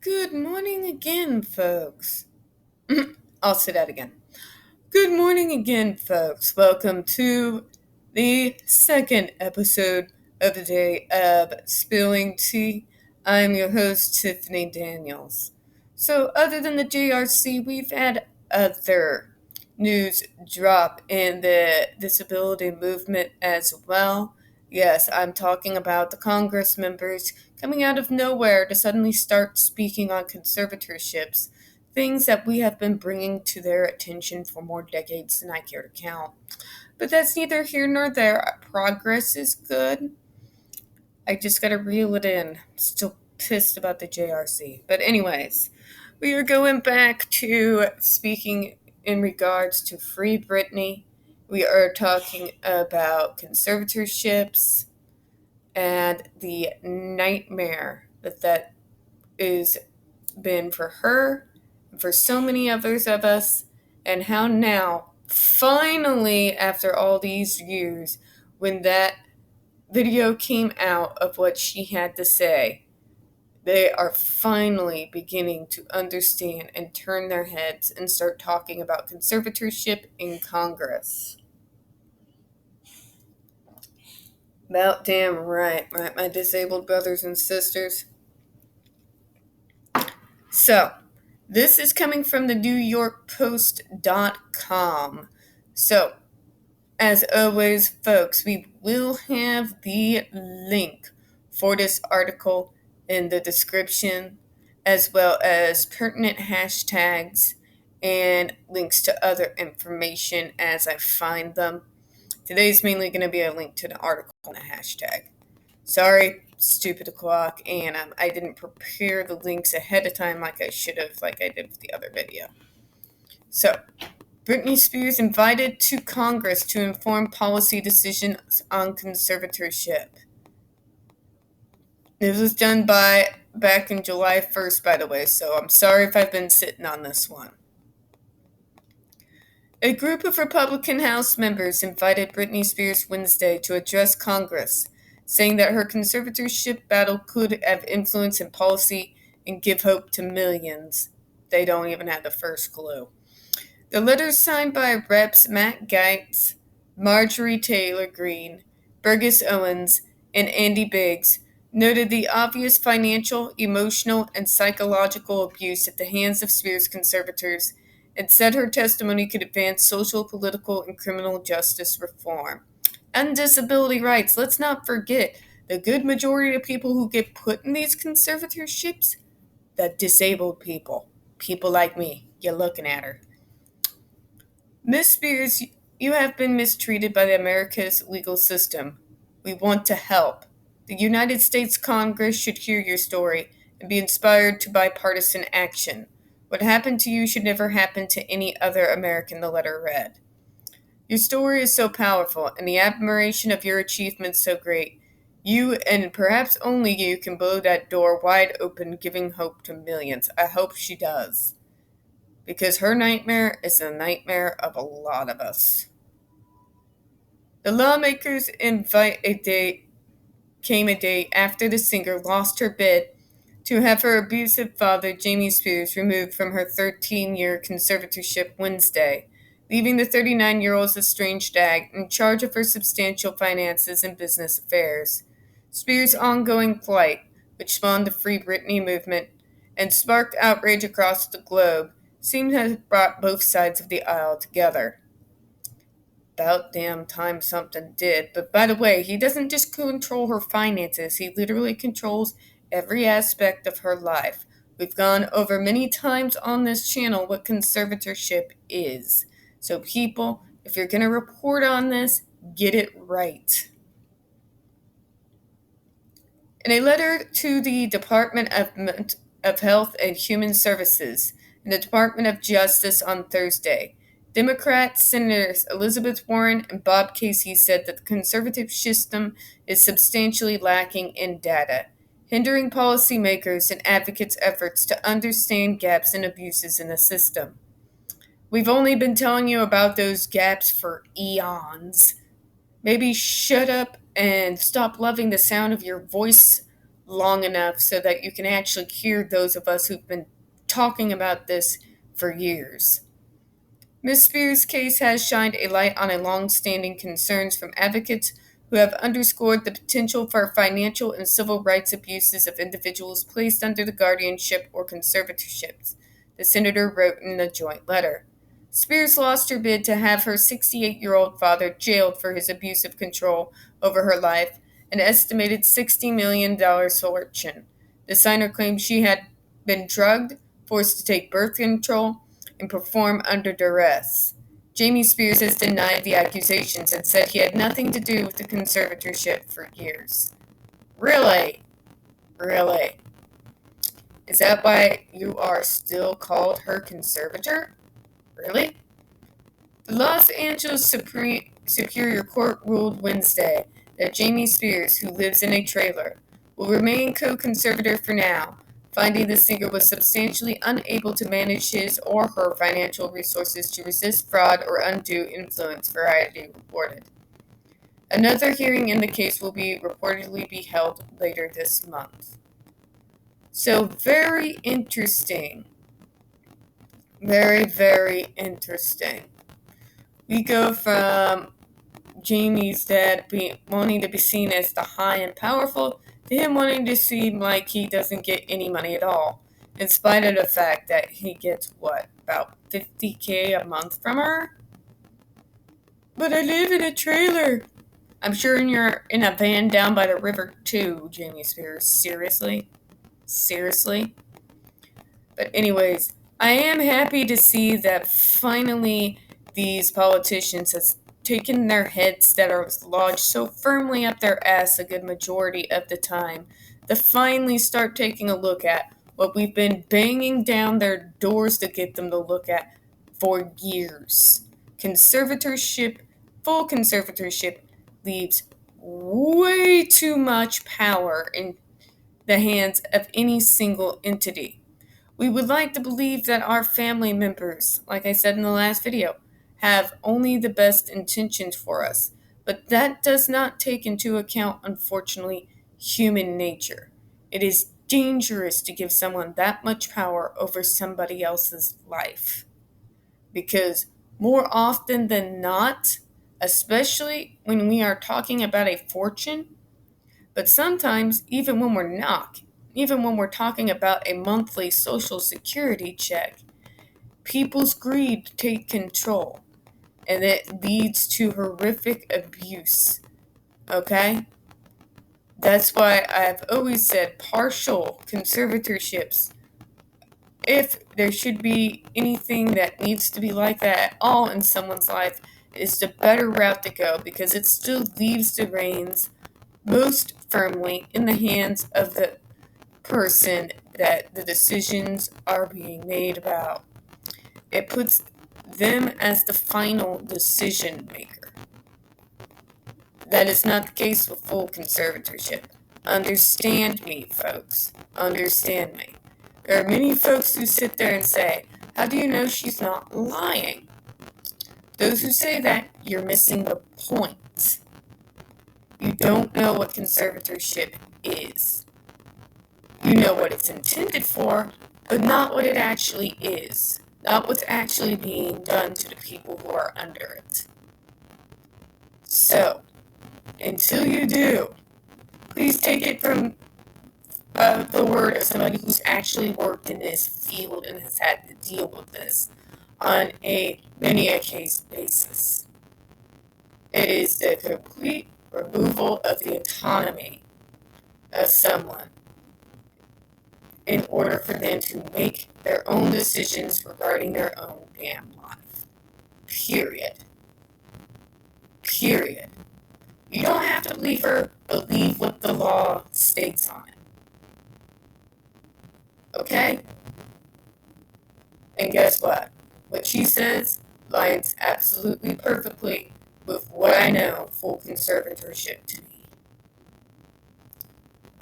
Good morning again, folks. I'll say that again. Good morning again, folks. Welcome to the second episode of the day of Spilling Tea. I'm your host, Tiffany Daniels. So, other than the JRC, we've had other news drop in the disability movement as well. Yes, I'm talking about the Congress members coming out of nowhere to suddenly start speaking on conservatorships, things that we have been bringing to their attention for more decades than I care to count. But that's neither here nor there. Progress is good. I just gotta reel it in. Still pissed about the JRC. But, anyways, we are going back to speaking in regards to Free Britney. We are talking about conservatorships and the nightmare that is been for her and for so many others of us, and how now, finally, after all these years, when that video came out of what she had to say, they are finally beginning to understand and turn their heads and start talking about conservatorship in Congress. About damn right, my disabled brothers and sisters. So, this is coming from the NewYorkPost.com. So, as always, folks, we will have the link for this article in the description, as well as pertinent hashtags and links to other information as I find them. Today's mainly going to be a link to the article and a hashtag. Sorry, stupid clock, and I didn't prepare the links ahead of time like I should have, like I did with the other video. So, Britney Spears invited to Congress to inform policy decisions on conservatorship. This was done back in July 1st, by the way, so I'm sorry if I've been sitting on this one. A group of Republican House members invited Britney Spears Wednesday to address Congress, saying that her conservatorship battle could have influence in policy and give hope to millions. They don't even have the first clue. The letters signed by Reps Matt Gaetz, Marjorie Taylor Greene, Burgess Owens, and Andy Biggs noted the obvious financial, emotional, and psychological abuse at the hands of Spears conservators and said her testimony could advance social, political, and criminal justice reform. And disability rights. Let's not forget the good majority of people who get put in these conservatorships, the disabled people. People like me. You're looking at her. Miss Spears, you have been mistreated by the America's legal system. We want to help. The United States Congress should hear your story and be inspired to bipartisan action. What happened to you should never happen to any other American, the letter read. Your story is so powerful, and the admiration of your achievements so great. You, and perhaps only you, can blow that door wide open, giving hope to millions. I hope she does. Because her nightmare is the nightmare of a lot of us. The lawmakers came a day after the singer lost her bid to have her abusive father, Jamie Spears, removed from her 13-year conservatorship Wednesday, leaving the 39-year-old's estranged dad in charge of her substantial finances and business affairs. Spears' ongoing plight, which spawned the Free Britney movement and sparked outrage across the globe, seemed to have brought both sides of the aisle together. About damn time something did. But by the way, he doesn't just control her finances, he literally controls every aspect of her life. We've gone over many times on this channel what conservatorship is. So people, if you're going to report on this, get it right. In a letter to the Department of Health and Human Services and the Department of Justice on Thursday, Democrat Senators Elizabeth Warren and Bob Casey said that the conservative system is substantially lacking in data, hindering policymakers and advocates' efforts to understand gaps and abuses in the system. We've only been telling you about those gaps for eons. Maybe shut up and stop loving the sound of your voice long enough so that you can actually hear those of us who've been talking about this for years. Ms. Spears' case has shined a light on long-standing concerns from advocates who have underscored the potential for financial and civil rights abuses of individuals placed under the guardianship or conservatorships, the senator wrote in a joint letter. Spears lost her bid to have her 68-year-old father jailed for his abusive control over her life, an estimated $60 million fortune. The signer claimed she had been drugged, forced to take birth control, and perform under duress. Jamie Spears has denied the accusations and said he had nothing to do with the conservatorship for years. Really? Really? Is that why you are still called her conservator? Really? The Los Angeles Superior Court ruled Wednesday that Jamie Spears, who lives in a trailer, will remain co-conservator for now, finding the singer was substantially unable to manage his or her financial resources to resist fraud or undue influence, Variety reported. Another hearing in the case will reportedly be held later this month. So very interesting. Very, very interesting. We go from Jamie's dad wanting to be seen as the high and powerful to him wanting to seem like he doesn't get any money at all, in spite of the fact that he gets, about $50K a month from her? But I live in a trailer. I'm sure you're in a van down by the river too, Jamie Spears. Seriously? Seriously? But anyways, I am happy to see that finally these politicians have taken their heads that are lodged so firmly up their ass a good majority of the time to finally start taking a look at what we've been banging down their doors to get them to look at for years. Conservatorship, full conservatorship, leaves way too much power in the hands of any single entity. We would like to believe that our family members, like I said in the last video, have only the best intentions for us, but that does not take into account, unfortunately, human nature. It is dangerous to give someone that much power over somebody else's life, because more often than not, especially when we are talking about a fortune, but sometimes even when we're not, even when we're talking about a monthly social security check, people's greed take control, and it leads to horrific abuse. Okay? That's why I've always said partial conservatorships, if there should be anything that needs to be like that at all in someone's life, is the better route to go, because it still leaves the reins most firmly in the hands of the person that the decisions are being made about. It puts them as the final decision maker. That is not the case with full conservatorship. Understand me, folks. Understand me. There are many folks who sit there and say, how do you know she's not lying? Those who say that, you're missing the point. You don't know what conservatorship is. You know what it's intended for, but not what it actually is. Not what's actually being done to the people who are under it. So, until you do, please take it from the word of somebody who's actually worked in this field and has had to deal with this on a many-a-case basis. It is the complete removal of the autonomy of someone in order for them to make their own decisions regarding their own damn life. Period. Period. You don't have to believe what the law states on it. Okay? And guess what? What she says lines absolutely perfectly with what I know full conservatorship to be.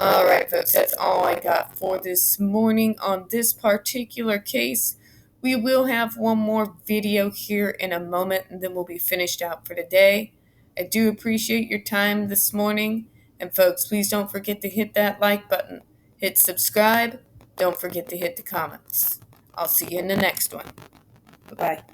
Alright, folks, that's all I got for this morning on this particular case. We will have one more video here in a moment, and then we'll be finished out for the day. I do appreciate your time this morning, And folks, please don't forget to hit that like button. Hit subscribe. Don't forget to hit the comments. I'll see you in the next one. Bye-bye.